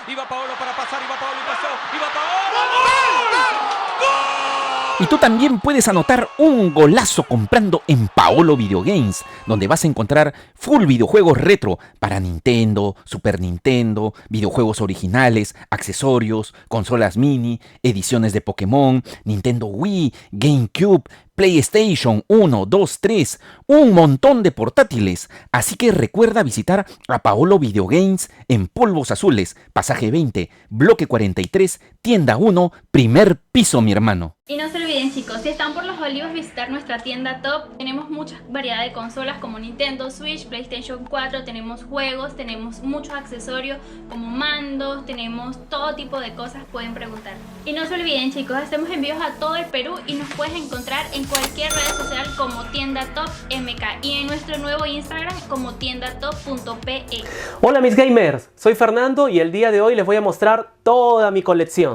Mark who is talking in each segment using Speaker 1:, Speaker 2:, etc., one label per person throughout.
Speaker 1: Iba Paolo para pasar, iba Paolo y pasó, iba Paolo.
Speaker 2: Y tú también puedes anotar un golazo comprando en Paolo Video Games, donde vas a encontrar full videojuegos retro para Nintendo, Super Nintendo, videojuegos originales, accesorios, consolas mini, ediciones de Pokémon, Nintendo Wii, GameCube, PlayStation 1, 2, 3, un montón de portátiles. Así que recuerda visitar a Paolo Video Games en Polvos Azules, Pasaje 20, Bloque 43, Tienda 1, primer piso, mi hermano.
Speaker 3: Y no se olviden, chicos, si están por Los Olivos, visitar nuestra tienda Top. Tenemos mucha variedad de consolas como Nintendo Switch, PlayStation 4, tenemos juegos, tenemos muchos accesorios como mandos, tenemos todo tipo de cosas, pueden preguntar. Y no se olviden, chicos, hacemos envíos a todo el Perú y nos puedes encontrar en cualquier red social como Tienda Top MK y en nuestro nuevo Instagram como tiendatop.pe.
Speaker 4: Hola mis gamers, soy Fernando y el día de hoy les voy a mostrar toda mi colección.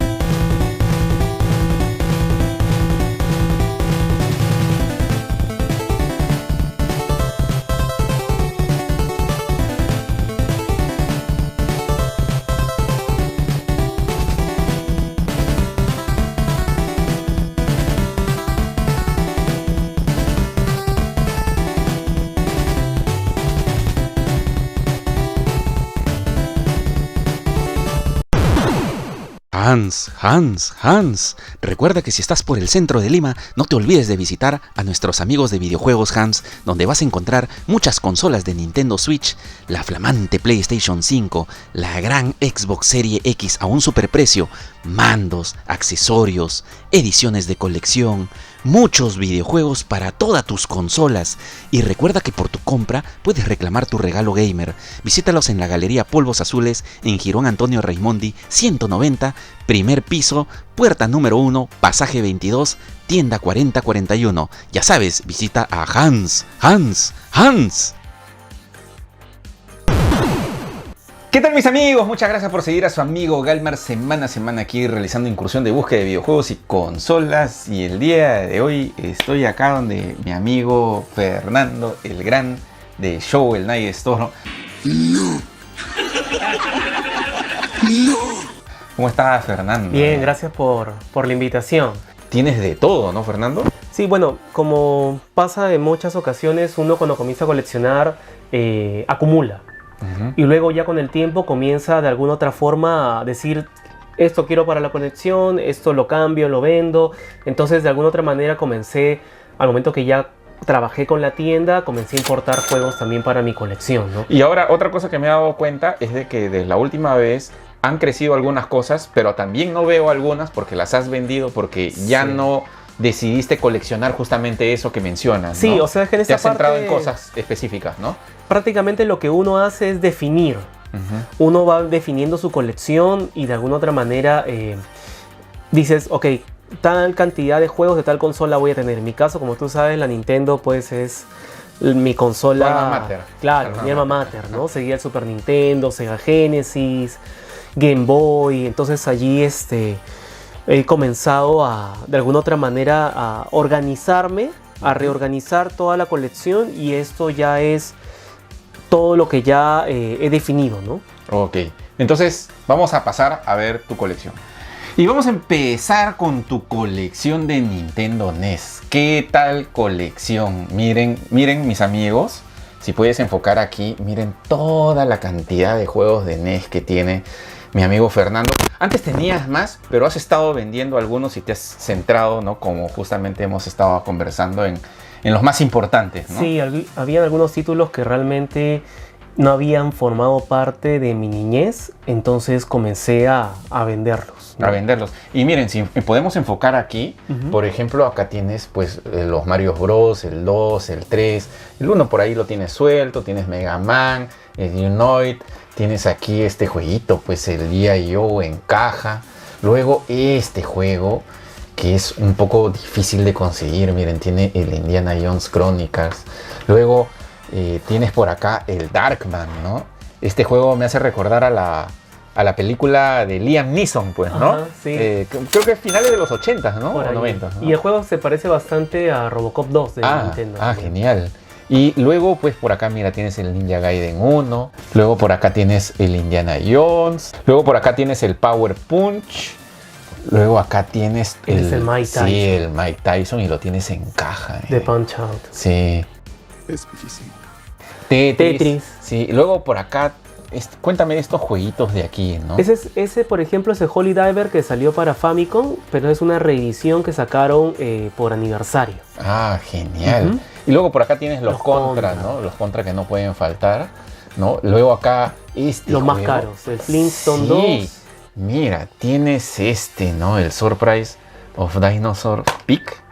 Speaker 2: Hans, recuerda que si estás por el centro de Lima, no te olvides de visitar a nuestros amigos de Videojuegos Hans, donde vas a encontrar muchas consolas de Nintendo Switch, la flamante PlayStation 5, la gran Xbox Serie X a un superprecio, mandos, accesorios, ediciones de colección, muchos videojuegos para todas tus consolas. Y recuerda que por tu compra puedes reclamar tu regalo gamer. Visítalos en la Galería Polvos Azules en Girón Antonio Raimondi 190, primer piso, puerta número 1, pasaje 22, tienda 4041. Ya sabes, visita a Hans. ¿Qué tal mis amigos? Muchas gracias por seguir a su amigo Galmar semana a semana aquí realizando incursión de búsqueda de videojuegos y consolas. Y el día de hoy estoy acá donde mi amigo Fernando, el gran de Show, el Night Store. No. ¿Cómo estás, Fernando?
Speaker 4: Bien, gracias por la invitación.
Speaker 2: Tienes de todo, ¿no, Fernando?
Speaker 4: Sí, bueno, como pasa en muchas ocasiones, uno cuando comienza a coleccionar acumula. Y luego ya con el tiempo comienza de alguna otra forma a decir, esto quiero para la colección, esto lo cambio, lo vendo. Entonces de alguna otra manera comencé, al momento que ya trabajé con la tienda, comencé a importar juegos también para mi colección, ¿no?
Speaker 2: Y ahora otra cosa que me he dado cuenta es de que desde la última vez han crecido algunas cosas, pero también no veo algunas porque las has vendido, porque ya no decidiste coleccionar justamente eso que mencionas, ¿no?
Speaker 4: Sí, o sea, es que en esta
Speaker 2: te has centrado en cosas específicas, ¿no?
Speaker 4: Prácticamente lo que uno hace es definir. Uno va definiendo su colección y de alguna otra manera dices, ok, tal cantidad de juegos de tal consola voy a tener. En mi caso, como tú sabes, la Nintendo pues es mi consola.
Speaker 2: Tu alma mater.
Speaker 4: Claro, mi alma mater, ¿no? Seguía el Super Nintendo, Sega Genesis, Game Boy. Entonces allí he comenzado de alguna otra manera a organizarme, a reorganizar toda la colección y esto ya es todo lo que ya he definido, ¿no?
Speaker 2: Ok, entonces vamos a pasar a ver tu colección. Y vamos a empezar con tu colección de Nintendo NES. ¿Qué tal colección? Miren mis amigos, si puedes enfocar aquí, miren toda la cantidad de juegos de NES que tiene mi amigo Fernando. Antes tenías más, pero has estado vendiendo algunos y te has centrado, ¿no? Como justamente hemos estado conversando en los más importantes, ¿no?
Speaker 4: Sí, había algunos títulos que realmente no habían formado parte de mi niñez, entonces comencé a venderlos, ¿no?
Speaker 2: A venderlos. Y miren, si podemos enfocar aquí, por ejemplo, acá tienes pues los Mario Bros, el 2, el 3, el 1 por ahí lo tienes suelto, tienes Mega Man, el Unite, tienes aquí este jueguito, pues el G.I. Joe en caja, luego este juego que es un poco difícil de conseguir, miren, tiene el Indiana Jones Chronicles, luego tienes por acá el Darkman, ¿no? Este juego me hace recordar a la película de Liam Neeson, pues, ¿no?
Speaker 4: Ajá, sí.
Speaker 2: Creo que es finales de los 80, ¿no?
Speaker 4: O
Speaker 2: 90, ¿no?
Speaker 4: Y el juego se parece bastante a Robocop 2 de Nintendo.
Speaker 2: Genial.
Speaker 5: Y luego, pues por acá, mira, tienes el Ninja Gaiden 1. Luego por acá tienes el Indiana Jones. Luego por acá tienes el Power Punch. Luego acá tienes
Speaker 4: el Mike Tyson.
Speaker 5: Sí, el Mike Tyson, y lo tienes en caja.
Speaker 4: De Punch Out.
Speaker 5: Sí.
Speaker 1: Es difícil.
Speaker 5: Tetris. Sí, luego por acá, cuéntame de estos jueguitos de aquí, ¿no?
Speaker 4: Ese, por ejemplo, es el Holy Diver que salió para Famicom, pero es una reedición que sacaron por aniversario.
Speaker 5: Ah, genial. Y luego por acá tienes los Contra, ¿no? Los Contra que no pueden faltar, ¿no? Luego acá
Speaker 4: los más caros, el Flintstone 2.
Speaker 5: Mira, tienes ¿no? El Surprise of Dinosaur Peak.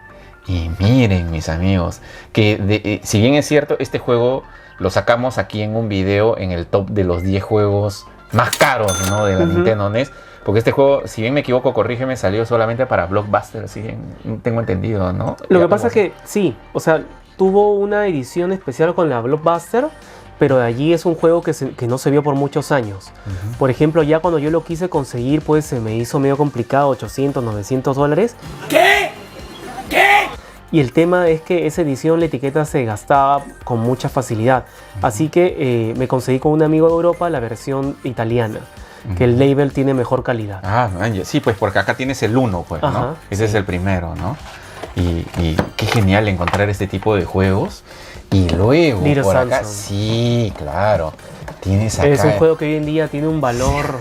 Speaker 5: Y miren, mis amigos, que si bien es cierto, este juego lo sacamos aquí en un video en el top de los 10 juegos más caros, ¿no? De la Nintendo NES. Porque este juego, si bien me equivoco, corrígeme, salió solamente para Blockbuster, si bien tengo entendido, ¿no?
Speaker 4: Lo que pasa es que sí, o sea, tuvo una edición especial con la Blockbuster, pero de allí es un juego que no se vio por muchos años. Por ejemplo, ya cuando yo lo quise conseguir, pues se me hizo medio complicado, $800, $900.
Speaker 1: ¿Qué?
Speaker 4: Y el tema es que esa edición, la etiqueta se gastaba con mucha facilidad. Así que me conseguí con un amigo de Europa la versión italiana, que el label tiene mejor calidad.
Speaker 5: Ah, sí, pues porque acá tienes el 1, pues,
Speaker 4: Ajá,
Speaker 5: ¿no? Ese es el primero, ¿no? Y qué genial encontrar este tipo de juegos. Y luego,
Speaker 4: Little
Speaker 5: por acá,
Speaker 4: Samson.
Speaker 5: sí, claro, tienes acá...
Speaker 4: Es un juego que hoy en día tiene un valor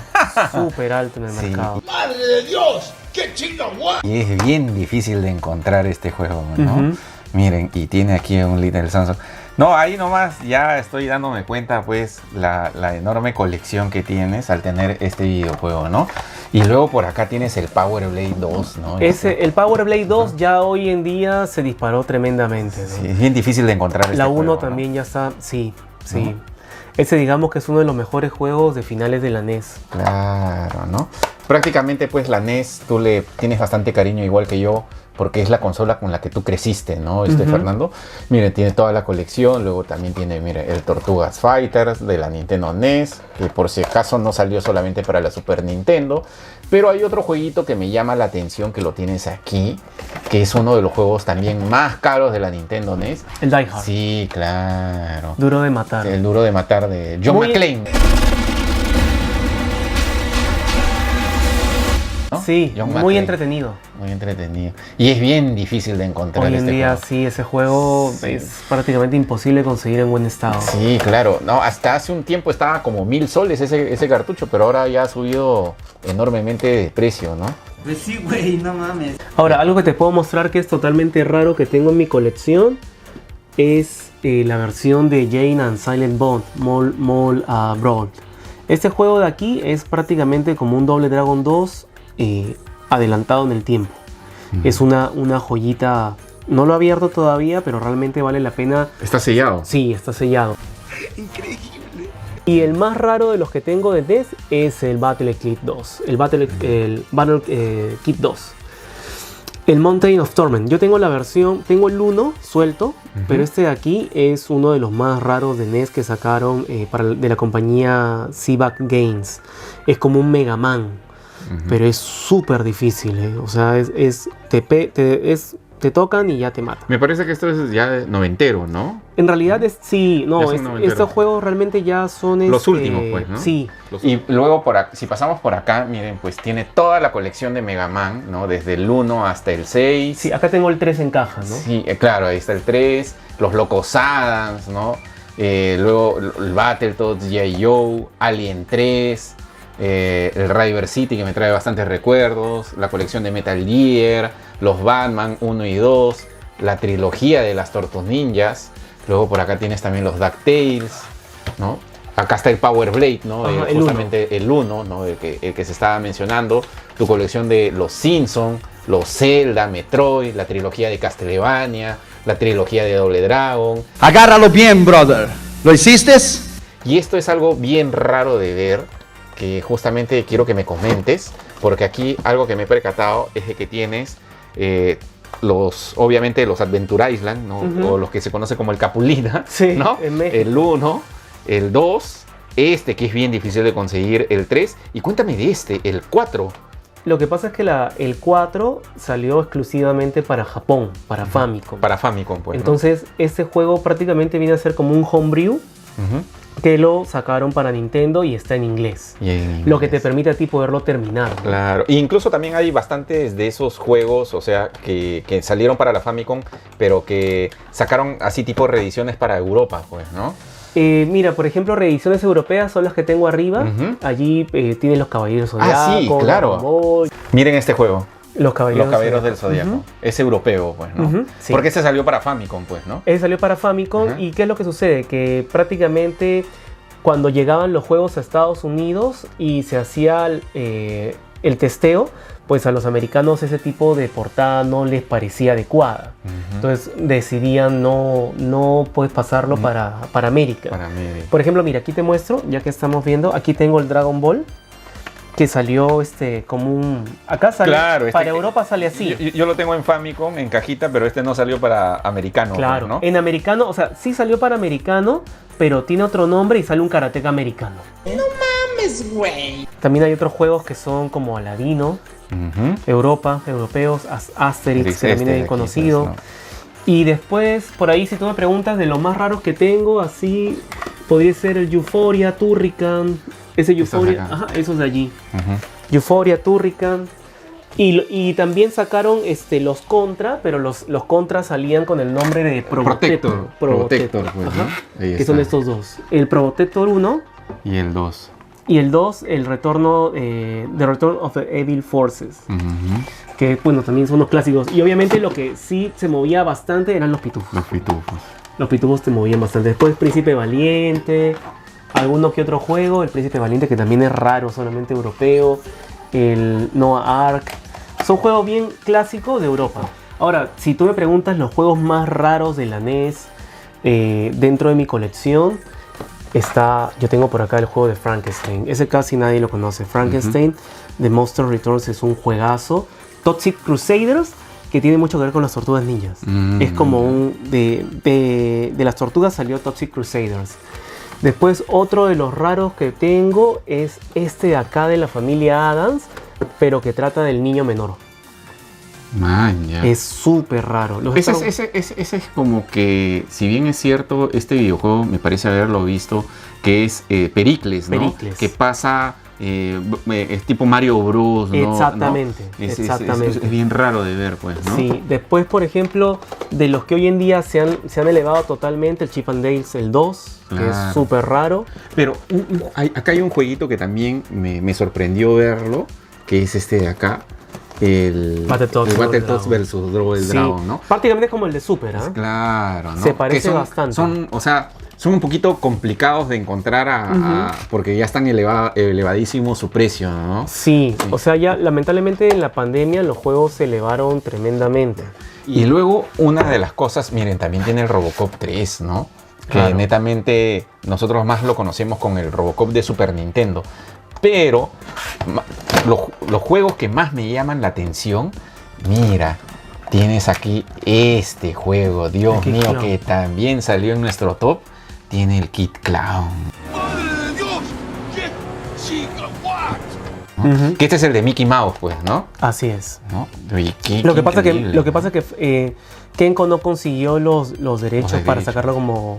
Speaker 4: súper alto en el mercado.
Speaker 1: ¡Madre de Dios! ¡Qué chinga guay!
Speaker 5: Y es bien difícil de encontrar este juego, ¿no? Miren, y tiene aquí un Little Samson. No, ahí nomás ya estoy dándome cuenta, pues, la enorme colección que tienes al tener este videojuego, ¿no? Y luego por acá tienes el Power Blade 2, ¿no?
Speaker 4: El Power Blade 2 ya hoy en día se disparó tremendamente, ¿no?
Speaker 5: Sí, es bien difícil de encontrar este
Speaker 4: La 1
Speaker 5: juego,
Speaker 4: también
Speaker 5: ¿no?
Speaker 4: ya está, sí. Ese digamos que es uno de los mejores juegos de finales de la NES.
Speaker 5: Claro, ¿no? Prácticamente, pues, la NES tú le tienes bastante cariño, igual que yo, porque es la consola con la que tú creciste, ¿no? Fernando. Mire, tiene toda la colección. Luego también tiene, mire, el Tortugas Fighters de la Nintendo NES, que por si acaso no salió solamente para la Super Nintendo. Pero hay otro jueguito que me llama la atención, que lo tienes aquí, que es uno de los juegos también más caros de la Nintendo NES.
Speaker 4: El Die Hard.
Speaker 5: Sí, claro.
Speaker 4: Duro de matar.
Speaker 5: El Duro de Matar de John McClane. ¿No?
Speaker 4: Sí,
Speaker 5: John
Speaker 4: muy
Speaker 5: McClane.
Speaker 4: entretenido.
Speaker 5: Muy entretenido. Y es bien difícil de encontrar
Speaker 4: Hoy en
Speaker 5: este
Speaker 4: día
Speaker 5: juego.
Speaker 4: sí, ese juego es prácticamente imposible conseguir en buen estado.
Speaker 5: Sí, claro. No, hasta hace un tiempo estaba como 1000 soles ese cartucho, pero ahora ya ha subido enormemente de precio, ¿no?
Speaker 6: Pues sí, güey, no mames.
Speaker 4: Ahora, algo que te puedo mostrar que es totalmente raro que tengo en mi colección es la versión de Jane and Silent Bond, Mall Brawl. Este juego de aquí es prácticamente como un Double Dragon 2 adelantado en el tiempo. Es una joyita. No lo he abierto todavía, pero realmente vale la pena.
Speaker 5: Está sellado.
Speaker 4: Sí, está sellado. Increíble. Y el más raro de los que tengo de NES es el Battle Kit 2. El Battle Kit 2. El Mountain of Torment. Yo tengo la versión, tengo el 1 suelto, pero este de aquí es uno de los más raros de NES que sacaron de la compañía Seaback Games. Es como un Mega Man, pero es súper difícil, O sea, te tocan y ya te matan.
Speaker 5: Me parece que esto es ya noventero, ¿no?
Speaker 4: En realidad sí, no,
Speaker 5: Ya son noventeros.
Speaker 4: estos juegos realmente ya son
Speaker 5: Los últimos, pues, ¿no?
Speaker 4: Sí.
Speaker 5: Y luego, si pasamos por acá, miren, pues tiene toda la colección de Mega Man, ¿no? Desde el 1 hasta el 6.
Speaker 4: Sí, acá tengo el 3 en caja, ¿no?
Speaker 5: Sí, claro, ahí está el 3, los Locos Adams, ¿no? Luego el Battletoads, G.I. Joe, Alien 3, el River City, que me trae bastantes recuerdos, la colección de Metal Gear, los Batman 1 y 2, la trilogía de las Tortugas Ninjas. Luego por acá tienes también los DuckTales, ¿no? Acá está el Power Blade, ¿no?
Speaker 4: Ajá,
Speaker 5: Justamente el 1, ¿no? El que se estaba mencionando. Tu colección de los Simpsons, los Zelda, Metroid, la trilogía de Castlevania, la trilogía de Double Dragon.
Speaker 6: Agárralo bien, brother. ¿Lo hiciste?
Speaker 5: Y esto es algo bien raro de ver, que justamente quiero que me comentes, porque aquí algo que me he percatado es de que tienes obviamente los Adventure Island, ¿no? O los que se conoce como el Capulina,
Speaker 4: Sí,
Speaker 5: ¿no?
Speaker 4: en México.
Speaker 5: El 1, el 2, que es bien difícil de conseguir, el 3, y cuéntame de el 4.
Speaker 4: Lo que pasa es que el 4 salió exclusivamente para Japón, para Famicom.
Speaker 5: Para Famicom, pues. ¿no?
Speaker 4: Entonces, este juego prácticamente viene a ser como un homebrew
Speaker 5: Ujú.
Speaker 4: que lo sacaron para Nintendo y está en inglés.
Speaker 5: Y en
Speaker 4: Lo que te
Speaker 5: inglés.
Speaker 4: permite a ti poderlo terminar, ¿no?
Speaker 5: Claro, e incluso también hay bastantes de esos juegos, o sea, que salieron para la Famicom, pero que sacaron así tipo reediciones para Europa, pues, ¿no?
Speaker 4: Mira, por ejemplo, reediciones europeas son las que tengo arriba.
Speaker 5: Ujú.
Speaker 4: Allí tienes los Caballeros Zodiaco,
Speaker 5: Ah, sí, claro.
Speaker 4: Dragon Ball,
Speaker 5: Miren este juego,
Speaker 4: los Caballeros,
Speaker 5: Los Caballeros del
Speaker 4: Zodiaco.
Speaker 5: Zodíaco. Es europeo, pues, ¿no?
Speaker 4: Ujú, sí.
Speaker 5: Porque ese salió para Famicom, pues, ¿no?
Speaker 4: Ese salió para Famicom.
Speaker 5: Ajá.
Speaker 4: ¿Y qué es lo que sucede? Que prácticamente cuando llegaban los juegos a Estados Unidos y se hacía el testeo, pues a los americanos ese tipo de portada no les parecía adecuada.
Speaker 5: Ujú.
Speaker 4: Entonces decidían no puedes pasarlo para América.
Speaker 5: Para mí.
Speaker 4: Por ejemplo, mira, aquí te muestro, ya que estamos viendo, aquí tengo el Dragon Ball, que salió como un... Acá sale,
Speaker 5: Claro,
Speaker 4: para Europa sale así.
Speaker 5: Yo lo tengo en Famicom, en cajita, pero este no salió para americano,
Speaker 4: Claro,
Speaker 5: pues, ¿no?
Speaker 4: en americano, o sea, sí salió para americano, pero tiene otro nombre y sale un karateka americano. No mames, güey. También hay otros juegos que son como Aladino,
Speaker 5: Ujú.
Speaker 4: europeos, Asterix, que también
Speaker 5: Este
Speaker 4: es
Speaker 5: de
Speaker 4: bien
Speaker 5: aquí,
Speaker 4: conocido.
Speaker 5: pues, ¿no?
Speaker 4: Y después, por ahí, si tú me preguntas de los más raros que tengo, así podría ser el Euphoria, Turrican. Ese
Speaker 5: Esos de
Speaker 4: Euphoria,
Speaker 5: acá.
Speaker 4: ajá, esos de allí.
Speaker 5: Ujú.
Speaker 4: Euphoria, Turrican. Y también sacaron los Contra, pero los Contra salían con el nombre de Probotector.
Speaker 5: Protector, pues,
Speaker 4: Ajá,
Speaker 5: ¿no? Ahí
Speaker 4: que son
Speaker 5: está.
Speaker 4: estos dos. El Probotector 1
Speaker 5: Y el 2.
Speaker 4: y el 2, el retorno, The Return of the Evil Forces. Que, bueno, también son unos clásicos. Y obviamente lo que sí se movía bastante eran los pitufos.
Speaker 5: Los pitufos.
Speaker 4: Los pitufos te movían bastante. Después Príncipe Valiente, alguno que otro juego. El Príncipe Valiente, que también es raro, solamente europeo. El Noah Ark. Son juegos bien clásicos de Europa. Ahora, si tú me preguntas los juegos más raros de la NES dentro de mi colección, yo tengo por acá el juego de Frankenstein. Ese casi nadie lo conoce. Frankenstein, The Monster Returns, es un juegazo. Toxic Crusaders, que tiene mucho que ver con las tortugas ninjas. Es como de las tortugas salió Toxic Crusaders. Después otro de los raros que tengo es este de acá de la familia Adams, pero que trata del niño menor.
Speaker 5: Man, ya.
Speaker 4: Es súper raro.
Speaker 5: Ese es como que, si bien es cierto, este videojuego me parece haberlo visto, que es Pericles, ¿no?
Speaker 4: Pericles.
Speaker 5: Que pasa, es tipo Mario Bros, ¿no?
Speaker 4: Exactamente,
Speaker 5: ¿no?
Speaker 4: exactamente.
Speaker 5: Es bien raro de ver, pues, ¿no?
Speaker 4: Sí, después, por ejemplo, de los que hoy en día se han elevado totalmente, el Chip and Dale's, el 2, que
Speaker 5: Claro.
Speaker 4: es súper raro.
Speaker 5: Pero acá hay un jueguito que también me sorprendió verlo, que es este de acá, el
Speaker 4: Battletoads
Speaker 5: Battletoads
Speaker 4: Double
Speaker 5: versus Double
Speaker 4: Sí,
Speaker 5: Dragon, ¿no?
Speaker 4: prácticamente es como el de Super, ¿ah?
Speaker 5: Claro, ¿no?
Speaker 4: Se parece
Speaker 5: Que
Speaker 4: bastante.
Speaker 5: O sea, son un poquito complicados de encontrar porque ya están elevadísimo su precio, ¿no?
Speaker 4: Sí,
Speaker 5: Sí.
Speaker 4: o sea, ya lamentablemente en la pandemia los juegos se elevaron tremendamente.
Speaker 5: Y luego una de las cosas, miren, también tiene el Robocop 3, ¿no? Que
Speaker 4: Claro.
Speaker 5: netamente nosotros más lo conocemos con el Robocop de Super Nintendo. Pero los juegos que más me llaman la atención, mira, tienes aquí este juego, Dios
Speaker 4: Kid
Speaker 5: mío,
Speaker 4: Clown.
Speaker 5: que también salió en nuestro top, tiene el Kid Clown.
Speaker 1: ¡Madre de Dios! ¡Qué gigawatt!
Speaker 5: ¿no? Que este es el de Mickey Mouse, pues, ¿no?
Speaker 4: Así es.
Speaker 5: ¿No? Oye, qué
Speaker 4: Lo que pasa
Speaker 5: increíble,
Speaker 4: que Kenko no consiguió los derechos para
Speaker 5: derechos.
Speaker 4: sacarlo como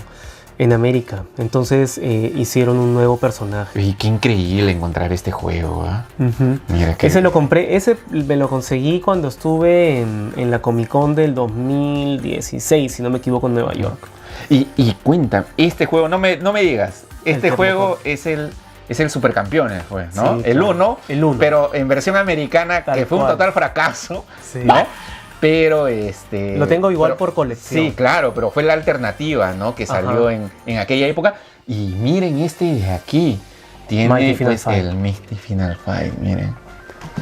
Speaker 4: en América. Entonces hicieron un nuevo personaje.
Speaker 5: Oye, qué increíble encontrar este juego, ¿ah?
Speaker 4: Ujú.
Speaker 5: Mira que
Speaker 4: Ese lo compré, ese me lo conseguí cuando estuve en la Comic Con del 2016, si no me equivoco, en Nueva York.
Speaker 5: Y cuenta, este juego, no me digas, este
Speaker 4: El
Speaker 5: juego
Speaker 4: Robocop.
Speaker 5: es el Supercampeones, pues, ¿no?
Speaker 4: Sí,
Speaker 5: el
Speaker 4: claro.
Speaker 5: 1,
Speaker 4: El uno.
Speaker 5: pero en versión americana,
Speaker 4: Tal
Speaker 5: que fue un
Speaker 4: cual.
Speaker 5: total fracaso,
Speaker 4: Sí.
Speaker 5: ¿no? Pero
Speaker 4: Lo tengo igual
Speaker 5: pero-
Speaker 4: por colección.
Speaker 5: Sí, claro, pero fue la alternativa, ¿no? Que salió en aquella época. Y miren este de aquí. Tiene
Speaker 4: Mighty Final
Speaker 5: pues,
Speaker 4: Fight.
Speaker 5: el Mighty Final Fight, miren.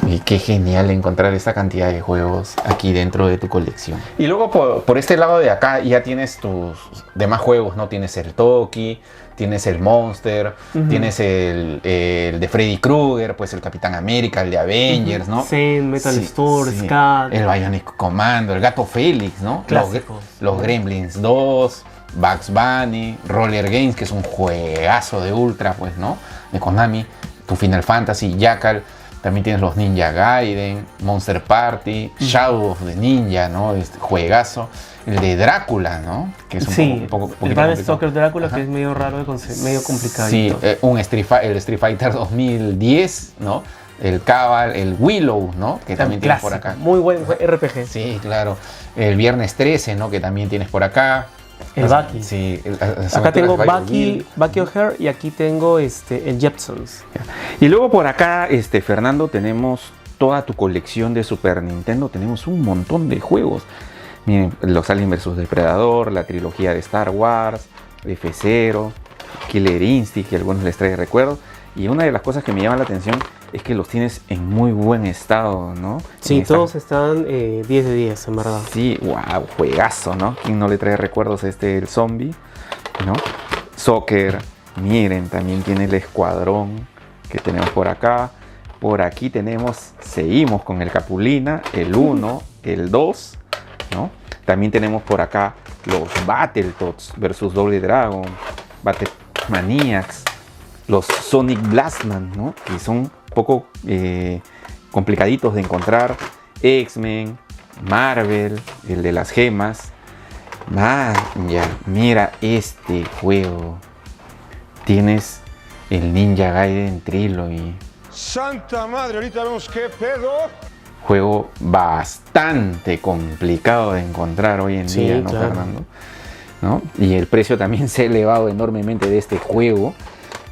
Speaker 5: Y qué genial encontrar esta cantidad de juegos aquí dentro de tu colección. Y luego por este lado de acá ya tienes tus demás juegos, ¿no? Tienes el Toki, tienes el Monster, tienes el de Freddy Krueger, pues el Capitán América, el de Avengers, ¿no?
Speaker 4: Zen, Metal
Speaker 5: Sí,
Speaker 4: Slug,
Speaker 5: sí.
Speaker 4: Scat.
Speaker 5: El Bionic Commando, el Gato Félix, ¿no?
Speaker 4: Clásicos.
Speaker 5: Los Gremlins 2, Bugs Bunny, Roller Games, que es un juegazo de Ultra, pues, ¿no? De Konami, tu Final Fantasy, Jackal. También tienes los Ninja Gaiden, Monster Party, Shadow of the Ninja, ¿no? Este juegazo. El de Drácula, ¿no? Que es un poco
Speaker 4: el Bram Stoker Drácula, que es medio raro de conseguir, medio complicado.
Speaker 5: Sí, el Street Fighter 2010, ¿no? El Cabal, el Willow, ¿no? Que también tienes por acá.
Speaker 4: Muy buen RPG.
Speaker 5: Sí, claro. El Viernes 13, ¿no? Que también tienes por acá.
Speaker 4: El Baki.
Speaker 5: Sí.
Speaker 4: Acá tengo Baki O'Hare y aquí tengo el Jetsons.
Speaker 2: Y luego por acá, Fernando, tenemos toda tu colección de Super Nintendo. Tenemos un montón de juegos. Miren, los Alien vs Depredador, la trilogía de Star Wars, F0, Killer Instinct, que a algunos les trae recuerdos. Y una de las cosas que me llama la atención es que los tienes en muy buen estado, ¿no?
Speaker 4: Sí, todos están 10 de 10, en verdad.
Speaker 2: Sí, wow, juegazo, ¿no? ¿Quién no le trae recuerdos a el zombie? ¿No? Soccer, miren, también tiene el escuadrón que tenemos por acá. Por aquí seguimos con el Capulina, el 1, el 2, ¿no? También tenemos por acá los Battletoads versus Double Dragon, Battle Maniacs, los Sonic Blastman, ¿no? Que son un poco complicaditos de encontrar. X-Men, Marvel, el de las gemas. Mira este juego. Tienes el Ninja Gaiden Trilogy.
Speaker 7: Santa madre, ahorita vemos qué pedo.
Speaker 2: Juego bastante complicado de encontrar hoy en día, ¿no,
Speaker 4: claro.
Speaker 2: Fernando? ¿No? Y el precio también se ha elevado enormemente de este juego,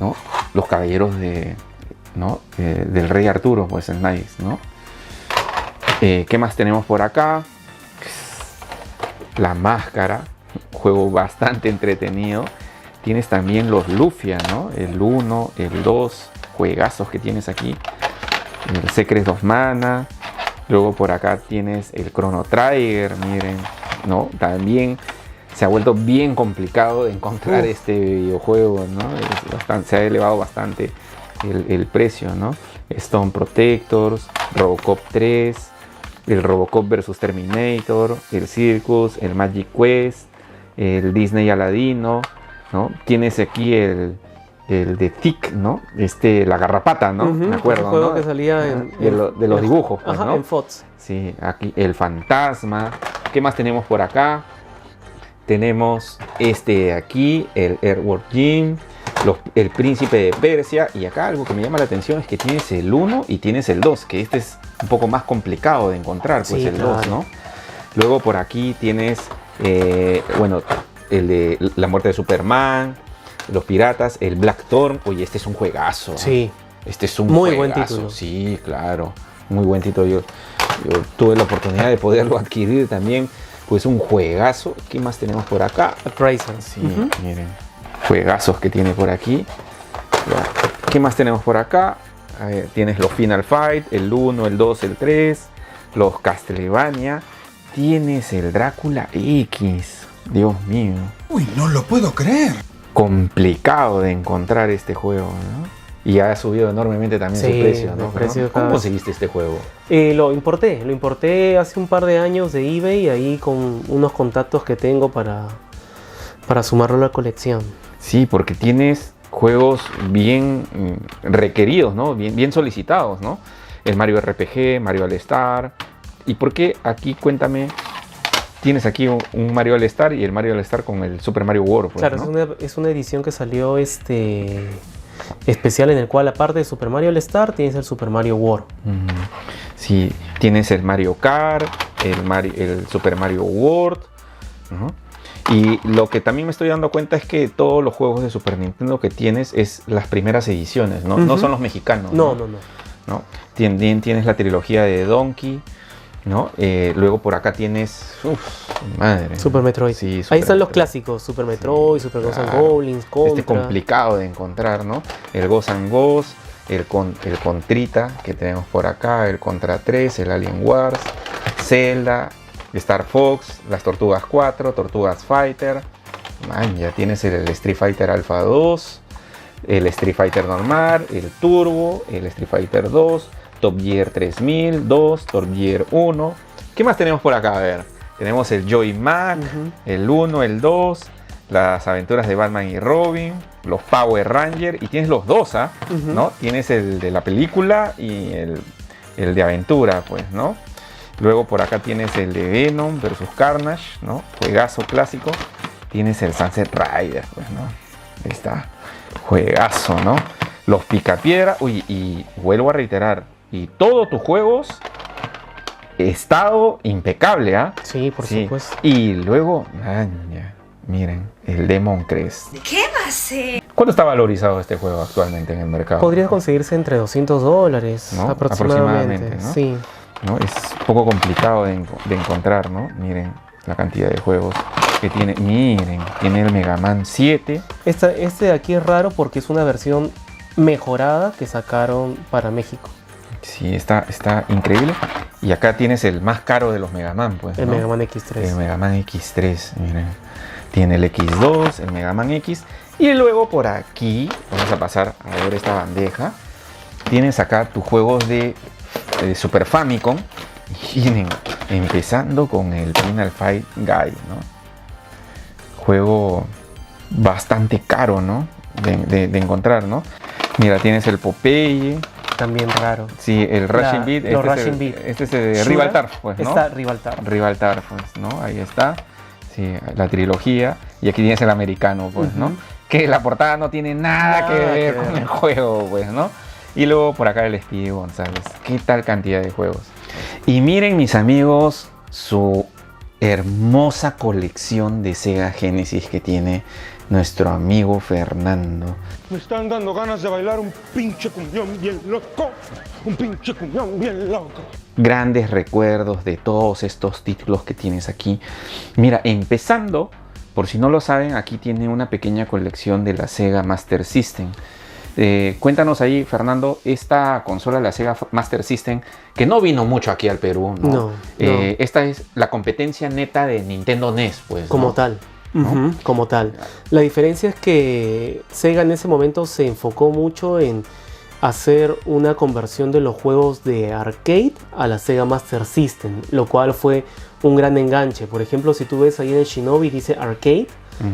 Speaker 2: ¿no? Los caballeros del Rey Arturo, pues es nice, ¿no? ¿Qué más tenemos por acá? La Máscara, juego bastante entretenido. Tienes también los Lufia, ¿no? El 1, el 2, juegazos que tienes aquí. El Secret of Mana. Luego por acá tienes el Chrono Trigger, miren, ¿no? También se ha vuelto bien complicado de encontrar este videojuego, ¿no? Se ha elevado bastante el precio, ¿no? Stone Protectors, Robocop 3, el Robocop vs Terminator, el Circus, el Magic Quest, el Disney Aladino, ¿no? Tienes aquí el de Tic, ¿no? La garrapata, ¿no? Me acuerdo,
Speaker 4: el juego,
Speaker 2: ¿no?
Speaker 4: que salía
Speaker 2: de los dibujos, pues,
Speaker 4: ajá,
Speaker 2: ¿no?
Speaker 4: en Fox.
Speaker 2: Sí, aquí el fantasma. ¿Qué más tenemos por acá? Tenemos de aquí, el Airworld Gym, el Príncipe de Persia. Y acá algo que me llama la atención es que tienes el 1 y tienes el 2, que es un poco más complicado de encontrar, pues,
Speaker 4: sí,
Speaker 2: el
Speaker 4: claro.
Speaker 2: 2, ¿no? Luego por aquí tienes, el de la muerte de Superman, los piratas, el Blackthorn. Oye, este es un juegazo.
Speaker 4: Sí.
Speaker 2: Este es un
Speaker 4: Muy
Speaker 2: juegazo.
Speaker 4: buen título.
Speaker 2: Sí, claro. Muy buen título. Yo tuve la oportunidad de poderlo adquirir también. Pues un juegazo. ¿Qué más tenemos por acá?
Speaker 4: Appraiser.
Speaker 2: Sí, miren. Juegazos que tiene por aquí. Ya. ¿Qué más tenemos por acá? A ver, tienes los Final Fight, el 1, el 2, el 3. Los Castlevania. Tienes el Drácula X. Dios mío.
Speaker 7: Uy, no lo puedo creer.
Speaker 2: Complicado de encontrar este juego, ¿no? Y ha subido enormemente también
Speaker 4: Sí,
Speaker 2: su precio, ¿no?
Speaker 4: el precio
Speaker 2: ¿Cómo
Speaker 4: cada-
Speaker 2: conseguiste este juego?
Speaker 4: Lo importé hace un par de años de eBay, ahí con unos contactos que tengo para sumarlo a la colección.
Speaker 2: Sí, porque tienes juegos bien requeridos, ¿no? Bien solicitados, ¿no? El Mario RPG, Mario All Star. ¿Y por qué aquí, cuéntame, tienes aquí un Mario All Star y el Mario All Star con el Super Mario World? Pues,
Speaker 4: Claro,
Speaker 2: ¿no?
Speaker 4: es una edición que salió especial, en el cual aparte de Super Mario All Star tienes el Super Mario World.
Speaker 2: Sí, tienes el Mario Kart, el Super Mario World, ¿no? Y lo que también me estoy dando cuenta es que todos los juegos de Super Nintendo que tienes es las primeras ediciones, ¿no? No son los mexicanos.
Speaker 4: No.
Speaker 2: Tienes la trilogía de Donkey, ¿no? Luego por acá tienes... madre.
Speaker 4: Super Metroid.
Speaker 2: Sí,
Speaker 4: Ahí
Speaker 2: Super
Speaker 4: están los
Speaker 2: Metroid.
Speaker 4: clásicos, Super Metroid, Super Ghosts and
Speaker 2: Claro.
Speaker 4: Goblins, Contra.
Speaker 2: Complicado de encontrar, ¿no? El Ghost and Ghost, el Contrita que tenemos por acá, el Contra 3, el Alien Wars, Zelda, Star Fox, las Tortugas 4, Tortugas Fighter. Man, ya tienes el Street Fighter Alpha 2, el Street Fighter normal, el Turbo, el Street Fighter 2, Top Gear 3000, 2, Top Gear 1. ¿Qué más tenemos por acá? A ver, tenemos el Joy Mac, el 1, el 2,
Speaker 5: las aventuras de Batman y Robin, los Power Rangers, y tienes los dos, ¿no? Tienes el de la película y el de aventura, pues, ¿no? Luego por acá tienes el de Venom versus Carnage, ¿no? Juegazo clásico. Tienes el Sunset Rider, pues, ¿no? Ahí está. Juegazo, ¿no? Los Picapiedra. Uy, y vuelvo a reiterar, y todos tus juegos, estado impecable, ¿ah?
Speaker 4: Sí, por supuesto.
Speaker 5: Y luego, miren, el Demon Crest.
Speaker 8: ¿Qué va a ser?
Speaker 5: ¿Cuánto está valorizado este juego actualmente en el mercado?
Speaker 4: Podría conseguirse entre $200,
Speaker 5: ¿no?
Speaker 4: aproximadamente.
Speaker 5: ¿no?
Speaker 4: Sí.
Speaker 5: ¿No? Es un poco complicado de encontrar, ¿no? Miren la cantidad de juegos que tiene. Miren, tiene el Mega Man 7.
Speaker 4: Este de aquí es raro porque es una versión mejorada que sacaron para México.
Speaker 5: Sí, está increíble. Y acá tienes el más caro de los Mega Man, pues,
Speaker 4: El
Speaker 5: ¿no?
Speaker 4: Mega Man X3.
Speaker 5: El Mega Man X3, miren. Tiene el X2, el Mega Man X. Y luego por aquí, vamos a pasar a ver esta bandeja. Tienes acá tus juegos de Super Famicom. Y miren, empezando con el Final Fight Guy, ¿no? Juego bastante caro, ¿no? De encontrar, ¿no? Mira, tienes el Popeye.
Speaker 4: También raro.
Speaker 5: Sí, el Rushing Beat.
Speaker 4: Los Rushing Beat.
Speaker 5: Este es el Rival Turf, pues, ¿no?
Speaker 4: Está Rival Turf.
Speaker 5: Rival Turf, pues, ¿no? Ahí está. Sí, la trilogía. Y aquí tienes el americano, pues, ¿no? Que la portada no tiene nada que ver con el juego, pues, ¿no? Y luego por acá el Speedy González. ¿Qué tal cantidad de juegos? Y miren, mis amigos, su hermosa colección de Sega Genesis que tiene nuestro amigo Fernando.
Speaker 7: Me están dando ganas de bailar un pinche cumbión bien loco. Un pinche cumbión bien loco.
Speaker 5: Grandes recuerdos de todos estos títulos que tienes aquí. Mira, empezando, por si no lo saben, aquí tiene una pequeña colección de la Sega Master System. Cuéntanos ahí, Fernando, esta consola, la Sega Master System, que no vino mucho aquí al Perú, ¿no?
Speaker 4: No.
Speaker 5: Esta es la competencia neta de Nintendo NES, pues,
Speaker 4: Como
Speaker 5: ¿no?
Speaker 4: tal.
Speaker 5: ¿No?
Speaker 4: Como tal. La diferencia es que Sega en ese momento se enfocó mucho en hacer una conversión de los juegos de arcade a la Sega Master System, lo cual fue un gran enganche. Por ejemplo, si tú ves ahí en el Shinobi dice arcade,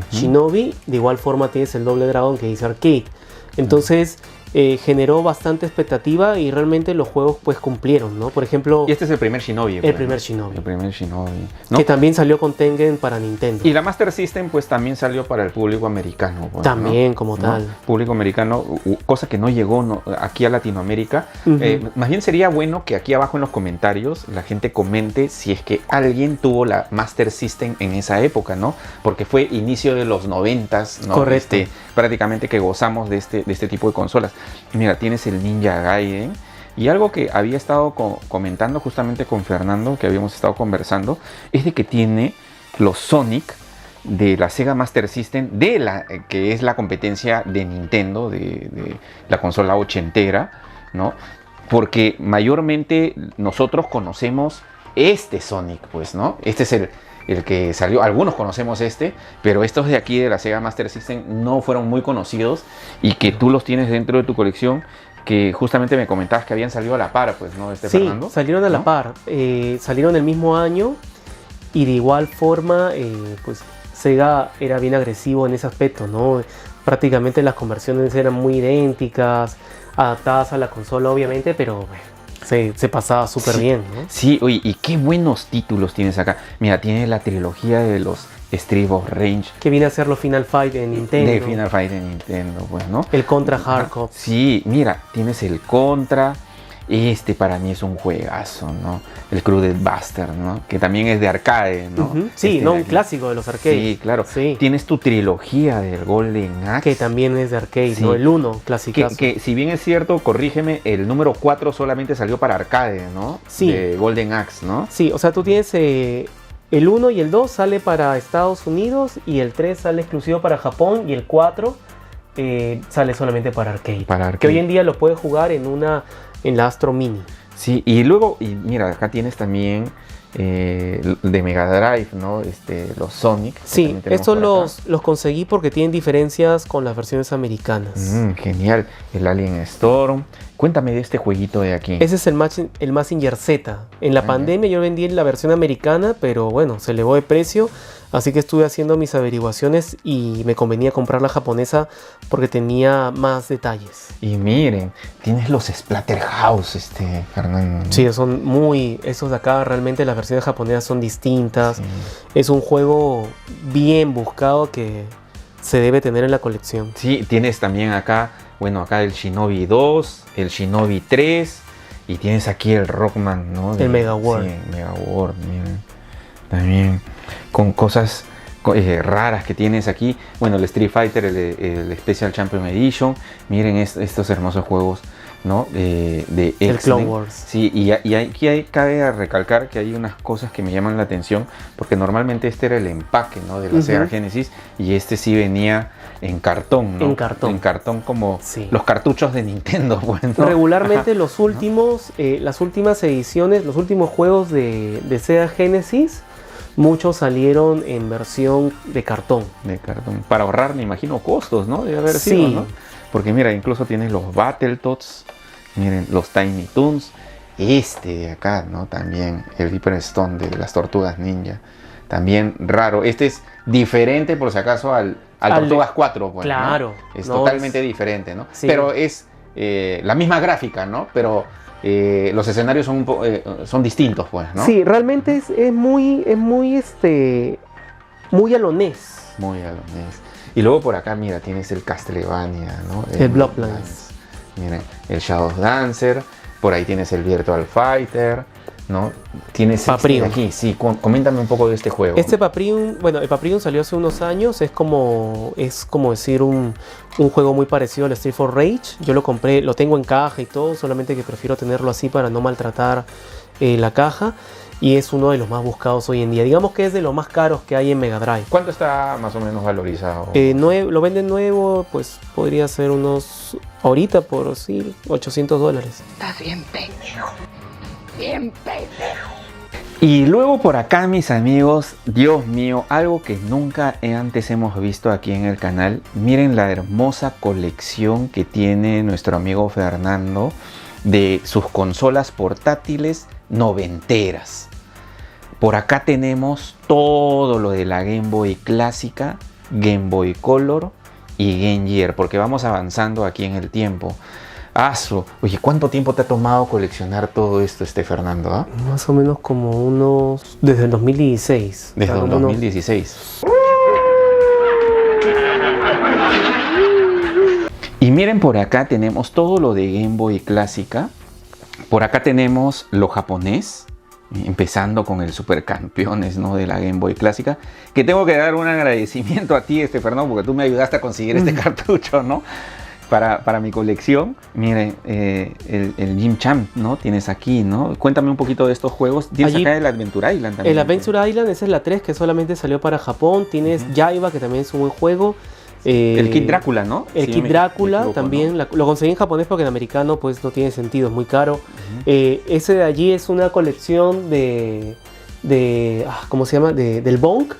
Speaker 4: Shinobi, de igual forma tienes el Doble Dragón que dice arcade. Entonces generó bastante expectativa y realmente los juegos pues cumplieron, ¿no? Por ejemplo,
Speaker 5: Y este es el primer Shinobi.
Speaker 4: el
Speaker 5: pues,
Speaker 4: primer
Speaker 5: ¿no?
Speaker 4: Shinobi,
Speaker 5: El primer Shinobi, ¿no?
Speaker 4: que también salió con Tengen para Nintendo.
Speaker 5: Y la Master System pues también salió para el público americano. Pues,
Speaker 4: También,
Speaker 5: ¿no?
Speaker 4: como
Speaker 5: ¿No?
Speaker 4: tal.
Speaker 5: Público americano, cosa que no llegó aquí a Latinoamérica.
Speaker 4: Ujú.
Speaker 5: Más bien sería bueno que aquí abajo en los comentarios la gente comente si es que alguien tuvo la Master System en esa época, ¿no? Porque fue inicio de los 90s, ¿no?
Speaker 4: Correcto.
Speaker 5: Prácticamente que gozamos de este tipo de consolas. Y mira, tienes el Ninja Gaiden. Y algo que había estado comentando justamente con Fernando, que habíamos estado conversando, es de que tiene los Sonic de la Sega Master System, que es la competencia de Nintendo, de la consola ochentera, ¿no? Porque mayormente nosotros conocemos este Sonic, pues, ¿no? Este es el que salió, algunos conocemos pero estos de aquí de la Sega Master System no fueron muy conocidos y que tú los tienes dentro de tu colección, que justamente me comentabas que habían salido a la par, pues, ¿no?
Speaker 4: Sí,
Speaker 5: Fernando,
Speaker 4: salieron a la
Speaker 5: ¿no?
Speaker 4: par, salieron el mismo año y de igual forma, pues Sega era bien agresivo en ese aspecto, ¿no? Prácticamente las conversiones eran muy idénticas, adaptadas a la consola obviamente, pero bueno, se pasaba súper
Speaker 5: Sí.
Speaker 4: bien, ¿no?
Speaker 5: Sí, oye, y qué buenos títulos tienes acá. Mira, tienes la trilogía de los Streets of Rage,
Speaker 4: Que viene a ser los Final Fight en Nintendo,
Speaker 5: de Final Fight de Nintendo, pues, ¿no?
Speaker 4: el Contra Hardcore.
Speaker 5: Sí, mira, tienes el Contra. Para mí es un juegazo, ¿no? El Cruded Buster, ¿no? Que también es de arcade, ¿no?
Speaker 4: Ujú. Sí,
Speaker 5: de
Speaker 4: no, un
Speaker 5: aquí.
Speaker 4: clásico de los arcades.
Speaker 5: Sí, claro.
Speaker 4: Sí.
Speaker 5: Tienes tu trilogía del Golden Axe.
Speaker 4: Que también es de arcade,
Speaker 5: Sí.
Speaker 4: ¿no? El 1, clásico.
Speaker 5: Que si bien es cierto, corrígeme, el número 4 solamente salió para arcade, ¿no?
Speaker 4: Sí.
Speaker 5: De Golden Axe, ¿no?
Speaker 4: Sí, o sea, tú tienes el 1 y el 2 sale para Estados Unidos y el 3 sale exclusivo para Japón y el 4 sale solamente para arcade.
Speaker 5: Para arcade.
Speaker 4: Que hoy en día lo puedes jugar en la Astro Mini.
Speaker 5: Sí, y luego, mira, acá tienes también de Mega Drive, ¿no? Los Sonic. que
Speaker 4: Sí,
Speaker 5: también tenemos
Speaker 4: estos
Speaker 5: por acá.
Speaker 4: los conseguí porque tienen diferencias con las versiones americanas.
Speaker 5: Genial. El Alien Storm. Cuéntame de este jueguito de aquí.
Speaker 4: Ese es el Mazinger Z. En la
Speaker 5: ya.
Speaker 4: pandemia yo vendí la versión americana, pero bueno, se elevó de precio. Así que estuve haciendo mis averiguaciones y me convenía comprar la japonesa porque tenía más detalles.
Speaker 5: Y miren, tienes los Splatterhouse, Fernando. ¿No?
Speaker 4: Sí, esos de acá realmente las versiones japonesas son distintas.
Speaker 5: Sí.
Speaker 4: Es un juego bien buscado que se debe tener en la colección.
Speaker 5: Sí, tienes también acá, acá el Shinobi 2, el Shinobi 3 y tienes aquí el Rockman, ¿no?
Speaker 4: El Mega World.
Speaker 5: Sí, el Mega World, miren. También con cosas raras que tienes aquí. Bueno, el Street Fighter, el Special Champion Edition. Miren estos hermosos juegos, ¿no? De
Speaker 4: El
Speaker 5: X-Men.
Speaker 4: Clone Wars.
Speaker 5: Sí, y aquí cabe recalcar que hay unas cosas que me llaman la atención, porque normalmente este era el empaque, ¿no? De la Sega Genesis, y este sí venía en cartón, ¿no?
Speaker 4: En cartón.
Speaker 5: En cartón como
Speaker 4: Sí.
Speaker 5: los cartuchos de Nintendo, pues, ¿no?
Speaker 4: Regularmente las últimas ediciones, los últimos juegos de Sega Genesis, muchos salieron en versión de cartón.
Speaker 5: De cartón. Para ahorrar, me imagino, costos, ¿no? Debe haber
Speaker 4: Sí.
Speaker 5: sido, ¿no? Porque mira, incluso tienes los Battletoads, miren, los Tiny Toons, de acá, ¿no? También el Hyper Stone de las Tortugas Ninja. También raro. Este es diferente, por si acaso, al Tortugas 4, pues,
Speaker 4: claro.
Speaker 5: ¿no? Es
Speaker 4: No,
Speaker 5: totalmente diferente, ¿no?
Speaker 4: Sí.
Speaker 5: Pero es la misma gráfica, ¿no? Pero los escenarios son distintos, pues, ¿no?
Speaker 4: Sí, realmente es muy a lo NES.
Speaker 5: Muy a lo NES. Y luego por acá, mira, tienes el Castlevania, ¿no?
Speaker 4: El Bloodlines.
Speaker 5: Miren, el Shadow Dancer. Por ahí tienes el Virtual Fighter, ¿no? Tienes
Speaker 4: Paprium.
Speaker 5: aquí, sí, coméntame un poco de este juego.
Speaker 4: El Paprium salió hace unos años, es como decir un juego muy parecido al Street for Rage. Yo lo compré, lo tengo en caja y todo, solamente que prefiero tenerlo así para no maltratar la caja. Y es uno de los más buscados hoy en día. Digamos que es de los más caros que hay en Mega Drive.
Speaker 5: ¿Cuánto está más o menos valorizado?
Speaker 4: Lo venden nuevo, pues podría ser unos, ahorita por decir, $800.
Speaker 8: Estás bien pendejo. Bien pendejo.
Speaker 5: Y luego por acá, mis amigos, Dios mío, algo que nunca antes hemos visto aquí en el canal. Miren la hermosa colección que tiene nuestro amigo Fernando de sus consolas portátiles noventeras. Por acá tenemos todo lo de la Game Boy clásica, Game Boy Color y Game Gear, porque vamos avanzando aquí en el tiempo. Oye, ¿cuánto tiempo te ha tomado coleccionar todo esto, Fernando? ¿Ah?
Speaker 4: Más o menos como desde el 2016.
Speaker 5: Desde el
Speaker 4: Unos
Speaker 5: 2016. Y miren, por acá tenemos todo lo de Game Boy clásica. Por acá tenemos lo japonés, empezando con el Supercampeones, ¿no? De la Game Boy clásica, que tengo que dar un agradecimiento a ti, Fernando, porque tú me ayudaste a conseguir este cartucho, ¿no? Para mi colección. Miren, el Jim Champ, ¿no? Tienes aquí, ¿no? Cuéntame un poquito de estos juegos. Tienes
Speaker 4: Allí,
Speaker 5: acá el Adventure Island también.
Speaker 4: El Adventure Island, esa es la 3 que solamente salió para Japón. Tienes Jaiba, que también es un buen juego.
Speaker 5: El Kid Drácula, ¿no?
Speaker 4: El
Speaker 5: Sí,
Speaker 4: Kid
Speaker 5: me
Speaker 4: Drácula
Speaker 5: equivoco,
Speaker 4: también,
Speaker 5: ¿no?
Speaker 4: lo conseguí en japonés porque en americano pues no tiene sentido, es muy caro. Ese de allí es una colección ¿cómo se llama? Del Bonk.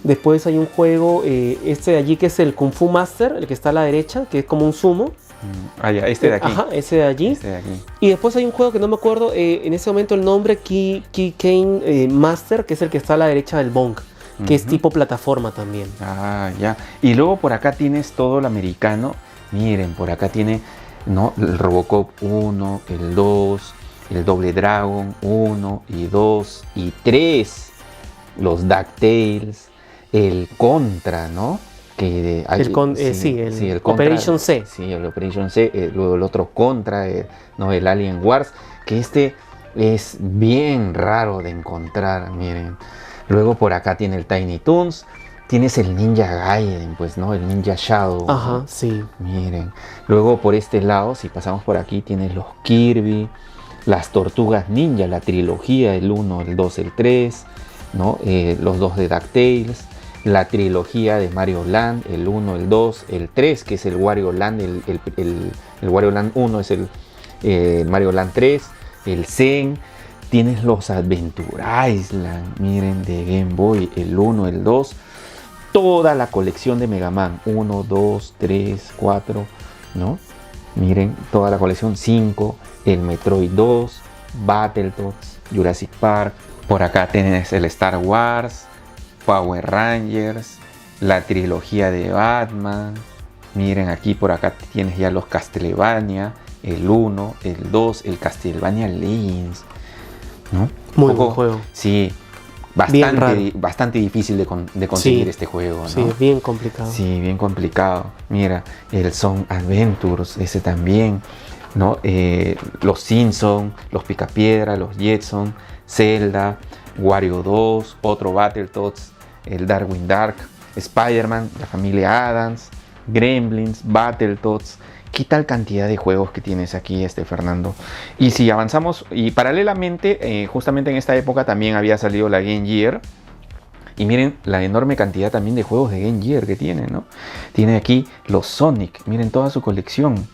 Speaker 4: Después hay un juego, de allí que es el Kung Fu Master, el que está a la derecha, que es como un sumo.
Speaker 5: Ya, de aquí.
Speaker 4: Ajá, ese de allí.
Speaker 5: Este de aquí.
Speaker 4: Y después hay un juego que no me acuerdo en ese momento el nombre, Kane Master, que es el que está a la derecha del Bonk, que es tipo plataforma también.
Speaker 5: Ya. Y luego por acá tienes todo el americano. Miren, por acá tiene, ¿no? El Robocop 1, el 2, el Double Dragon 1 y 2 y 3. Los DuckTales, el Contra, ¿no? El
Speaker 4: Contra, Operation C.
Speaker 5: Sí, el Operation C. Luego el otro Contra, ¿no? El Alien Wars, que es bien raro de encontrar, miren. Luego por acá tiene el Tiny Toons. Tienes el Ninja Gaiden, pues, ¿no? El Ninja Shadow.
Speaker 4: Ajá,
Speaker 5: ¿no?
Speaker 4: sí.
Speaker 5: Miren. Luego por este lado, si pasamos por aquí, tienes los Kirby, las Tortugas Ninja, la trilogía, el 1, el 2, el 3, ¿no? Los dos de DuckTales, la trilogía de Mario Land, el 1, el 2, el 3, que es el Wario Land, el Wario Land 1 es el Mario Land 3, el Zen. Tienes los Adventure Island, miren, de Game Boy, el 1, el 2, toda la colección de Mega Man, 1, 2, 3, 4, ¿no? Miren, toda la colección, 5, el Metroid 2, Battletoads, Jurassic Park. Por acá tienes el Star Wars. Power Rangers, la trilogía de Batman. Miren, aquí por acá tienes ya los Castlevania, el 1, el 2, el Castlevania Legends, ¿no?
Speaker 4: Muy buen juego.
Speaker 5: Sí, bastante difícil de conseguir este juego, ¿no?
Speaker 4: Sí, bien complicado.
Speaker 5: Sí, bien complicado. Mira, el Song Adventures, ese también, ¿no? Los Simpsons, los Picapiedra, los Jetson, Zelda, Wario 2, otro Battletoads, el Darkwing Dark, Spider-Man, la familia Addams, Gremlins, Battletoads. ¿Qué tal cantidad de juegos que tienes aquí, Fernando? Y si avanzamos, y paralelamente, justamente en esta época también había salido la Game Gear. Y miren la enorme cantidad también de juegos de Game Gear que tiene, ¿no? Tiene aquí los Sonic, miren toda su colección,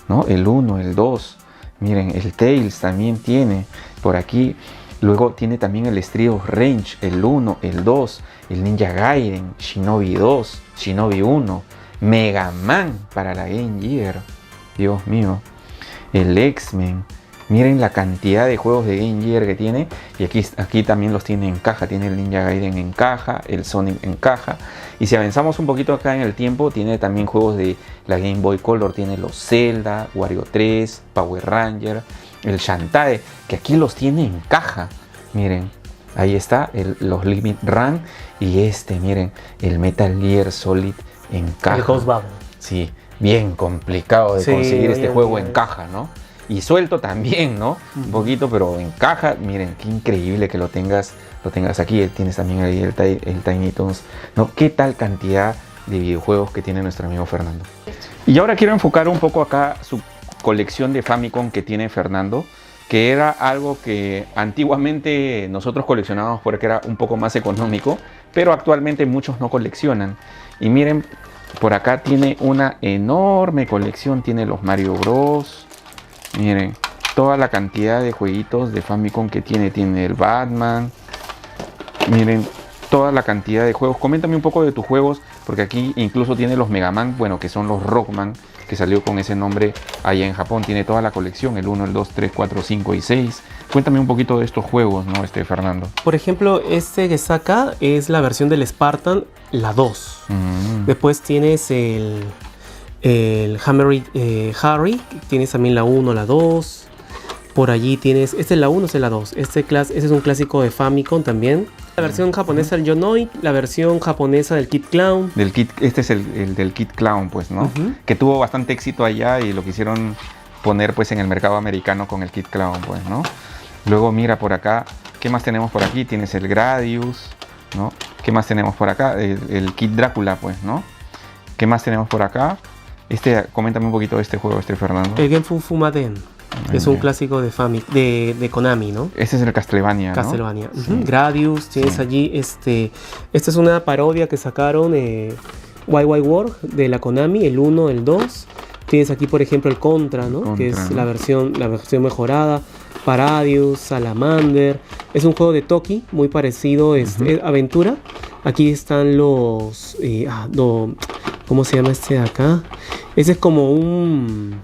Speaker 5: ¿no? El 1, el 2, miren, el Tails también tiene por aquí. Luego tiene también el Street of Rage, el 1, el 2, el Ninja Gaiden, Shinobi 2, Shinobi 1, Mega Man para la Game Gear, Dios mío, el X-Men. Miren la cantidad de juegos de Game Gear que tiene. Y aquí también los tiene en caja. Tiene el Ninja Gaiden en caja, el Sonic en caja. Y si avanzamos un poquito acá en el tiempo, tiene también juegos de la Game Boy Color. Tiene los Zelda, Wario 3, Power Ranger, el Shantae, que aquí los tiene en caja. Miren, ahí está los Limit Run. Y miren, el Metal Gear Solid en caja.
Speaker 4: El Ghost Bubble.
Speaker 5: Sí, bien complicado de conseguir este juego en caja, ¿no? Y suelto también, ¿no? Un poquito, pero en caja. Miren, qué increíble que lo tengas aquí. Tienes también ahí el Tiny Toons, ¿no? ¿Qué tal cantidad de videojuegos que tiene nuestro amigo Fernando? Y ahora quiero enfocar un poco acá su colección de Famicom que tiene Fernando, que era algo que antiguamente nosotros coleccionábamos porque era un poco más económico, pero actualmente muchos no coleccionan. Y miren, por acá tiene una enorme colección. Tiene los Mario Bros. Miren, toda la cantidad de jueguitos de Famicom que tiene. Tiene el Batman. Miren, toda la cantidad de juegos. Coméntame un poco de tus juegos, porque aquí incluso tiene los Mega Man, bueno, que son los Rockman, que salió con ese nombre allá en Japón. Tiene toda la colección, el 1, el 2, 3, 4, 5 y 6. Cuéntame un poquito de estos juegos, ¿no, Fernando?
Speaker 4: Por ejemplo, este que está acá es la versión del Spartan, la 2. Después tienes el Hammer Harry, tienes también la 1, la 2. Por allí tienes, este es la 1, este es la 2. Este es un clásico de Famicom también. La versión japonesa del Yonoid, la versión japonesa del Kid Clown.
Speaker 5: Este es el del Kid Clown, pues, ¿no? Que tuvo bastante éxito allá y lo quisieron poner pues en el mercado americano con el Kid Clown, pues, ¿no? Luego mira por acá, ¿qué más tenemos por aquí? Tienes el Gradius, ¿no? ¿Qué más tenemos por acá? El Kid Drácula, pues, ¿no? ¿Qué más tenemos por acá? Coméntame un poquito de este juego, Fernando.
Speaker 4: El Genfu Fumaden. Es un clásico de Konami, ¿no?
Speaker 5: Este es el Castlevania, ¿no?
Speaker 4: Castlevania. Sí. Gradius, tienes allí esta es una parodia que sacaron YY World de la Konami, el 1, el 2. Tienes aquí, por ejemplo, el Contra, ¿no? Que es la versión mejorada. Paradius, Salamander. Es un juego de Toki, muy parecido, es aventura. Aquí están los... ¿cómo se llama este de acá? Ese es como un...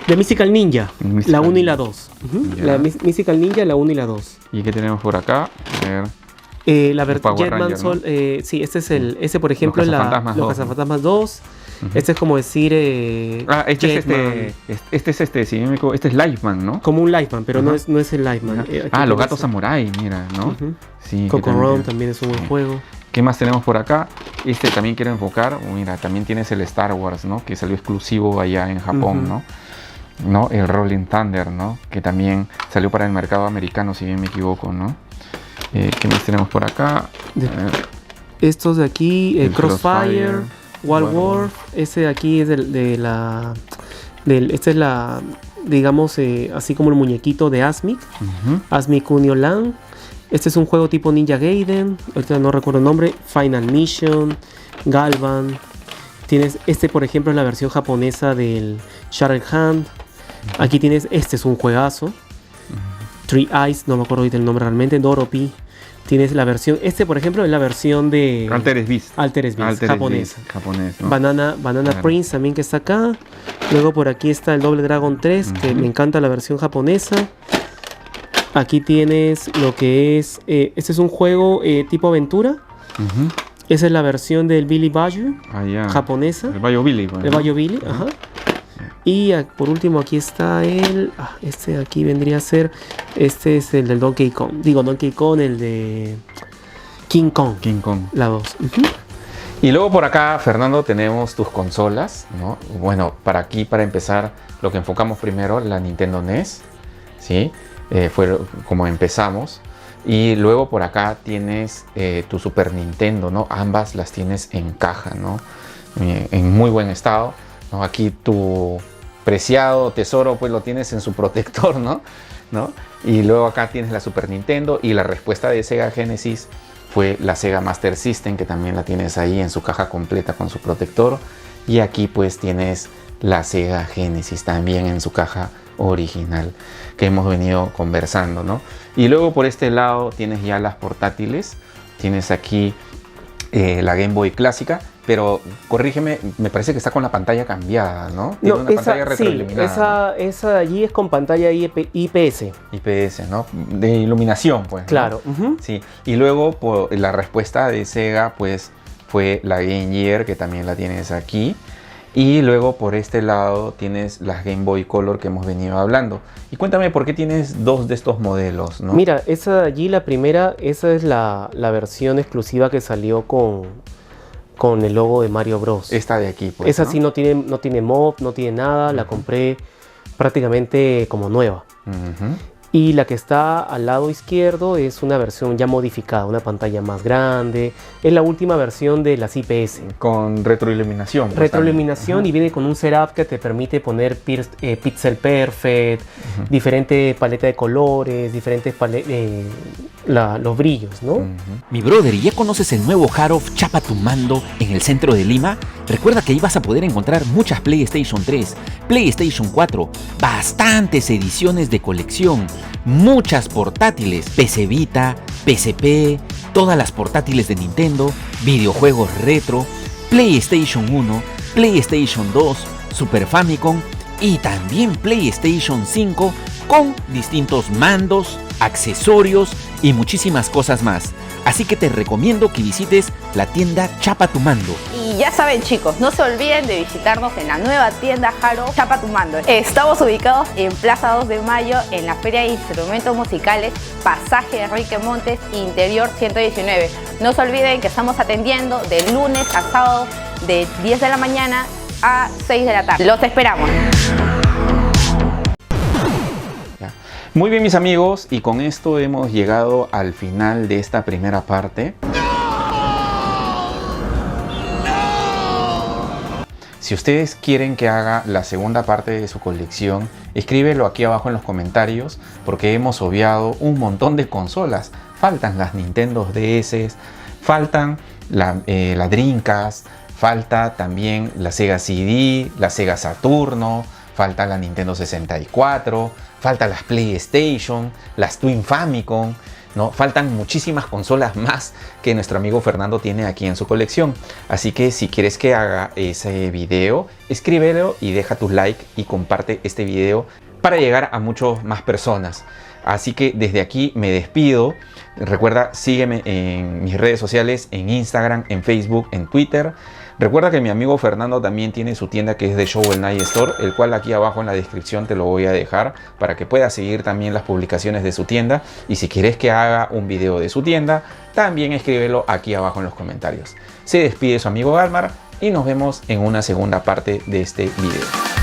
Speaker 4: de Mystical Ninja, la 1 y la 2. La Mystical Ninja, la 1 y la 2.
Speaker 5: ¿Y qué tenemos por acá? A ver...
Speaker 4: la versión Jetman, ¿no? Sí, este por ejemplo es los Cazafantasmas 2. Este es como decir
Speaker 5: este es Lifeman, ¿no?
Speaker 4: Como un Lifeman, pero no es el Lifeman.
Speaker 5: Los Gatos Samurai, mira, ¿no? Sí,
Speaker 4: Cocoron también es un buen juego.
Speaker 5: ¿Qué más tenemos por acá? También quiero enfocar. Mira, también tienes el Star Wars, ¿no? Que salió exclusivo allá en Japón, ¿no? El Rolling Thunder, ¿no? Que también salió para el mercado americano, si bien me equivoco, ¿no? ¿Qué más tenemos por acá?
Speaker 4: Estos de aquí, el Crossfire, Wild War. Este de aquí es esta es la, digamos, así como el muñequito de Asmic. Asmic Union Land. Este es un juego tipo Ninja Gaiden. Ahorita no recuerdo el nombre. Final Mission, Galvan. Tienes por ejemplo, es la versión japonesa del Shattered Hand. Aquí tienes, este es un juegazo. Three Eyes, no me acuerdo ahorita el nombre realmente. Doropi. Tienes la versión, por ejemplo es la versión de
Speaker 5: Altered Beast
Speaker 4: japonesa.
Speaker 5: Japonés, ¿no?
Speaker 4: Banana Prince también, que está acá. Luego por aquí está el Double Dragon 3, que me encanta la versión japonesa. Aquí tienes lo que es, este es un juego tipo aventura. Esa es la versión del Billy Bayou, japonesa.
Speaker 5: El Bayou Billy. Pues,
Speaker 4: el Bayou Billy, ajá. Y por último aquí está el... este de aquí vendría a ser... Este es el del Donkey Kong. Digo, Donkey Kong, el de... King Kong. La 2.
Speaker 5: Y luego por acá, Fernando, tenemos tus consolas, ¿no? Bueno, para empezar, lo que enfocamos primero, la Nintendo NES, ¿sí? Fue como empezamos. Y luego por acá tienes tu Super Nintendo, ¿no? Ambas las tienes en caja, ¿no? En muy buen estado, ¿no? Aquí tu preciado tesoro, pues lo tienes en su protector, ¿no? Y luego acá tienes la Super Nintendo y la respuesta de Sega Genesis fue la Sega Master System, que también la tienes ahí en su caja completa con su protector. Y aquí pues tienes la Sega Genesis también en su caja original, que hemos venido conversando, ¿no? Y luego por este lado tienes ya las portátiles. Tienes aquí la Game Boy clásica, pero corrígeme, me parece que está con la pantalla cambiada, ¿no? Tiene una pantalla retroiluminada.
Speaker 4: Sí, esa de allí es con pantalla IPS.
Speaker 5: IPS, ¿no? De iluminación, pues.
Speaker 4: Claro.
Speaker 5: ¿no? Sí. Y luego por la respuesta de Sega, pues, fue la Game Gear, que también la tienes aquí. Y luego por este lado tienes las Game Boy Color que hemos venido hablando. Y cuéntame por qué tienes dos de estos modelos, ¿no?
Speaker 4: Mira, esa de allí, la primera, esa es la versión exclusiva que salió con el logo de Mario Bros.
Speaker 5: Esta de aquí, pues.
Speaker 4: Esa
Speaker 5: ¿no?
Speaker 4: sí no tiene mod, no tiene nada, la compré prácticamente como nueva. Y la que está al lado izquierdo es una versión ya modificada, una pantalla más grande. Es la última versión de las IPS.
Speaker 5: Con retroiluminación. Pues,
Speaker 4: retroiluminación y viene con un setup que te permite poner pixel perfect, diferente paleta de colores, diferentes los brillos, ¿no?
Speaker 2: Mi brother, ¿y ya conoces el nuevo Heart of Chapa Tu Mando en el centro de Lima? Recuerda que ahí vas a poder encontrar muchas PlayStation 3, PlayStation 4, bastantes ediciones de colección, muchas portátiles, PC Vita, PSP, todas las portátiles de Nintendo, videojuegos retro, PlayStation 1, PlayStation 2, Super Famicom y también PlayStation 5 con distintos mandos, accesorios y muchísimas cosas más. Así que te recomiendo que visites la tienda Chapa Tu Mando.
Speaker 9: Y ya saben, chicos, no se olviden de visitarnos en la nueva tienda Haro Chapa Tu Mando. Estamos ubicados en Plaza 2 de Mayo, en la Feria de Instrumentos Musicales, Pasaje Enrique Montes, Interior 119. No se olviden que estamos atendiendo de lunes a sábado de 10 de la mañana a 6 de la tarde. Los esperamos.
Speaker 5: Muy bien, mis amigos, y con esto hemos llegado al final de esta primera parte. Si ustedes quieren que haga la segunda parte de su colección, escríbelo aquí abajo en los comentarios, porque hemos obviado un montón de consolas. Faltan las Nintendo DS, faltan la Dreamcast, falta también la Sega CD, la Sega Saturno, falta la Nintendo 64, falta las PlayStation, las Twin Famicom, ¿no? Faltan muchísimas consolas más que nuestro amigo Fernando tiene aquí en su colección. Así que si quieres que haga ese video, escríbelo y deja tu like y comparte este video para llegar a muchas más personas. Así que desde aquí me despido. Recuerda, sígueme en mis redes sociales, en Instagram, en Facebook, en Twitter. Recuerda que mi amigo Fernando también tiene su tienda que es de Shovel Knight Store, el cual aquí abajo en la descripción te lo voy a dejar para que puedas seguir también las publicaciones de su tienda. Y si quieres que haga un video de su tienda, también escríbelo aquí abajo en los comentarios. Se despide su amigo Galmar y nos vemos en una segunda parte de este video.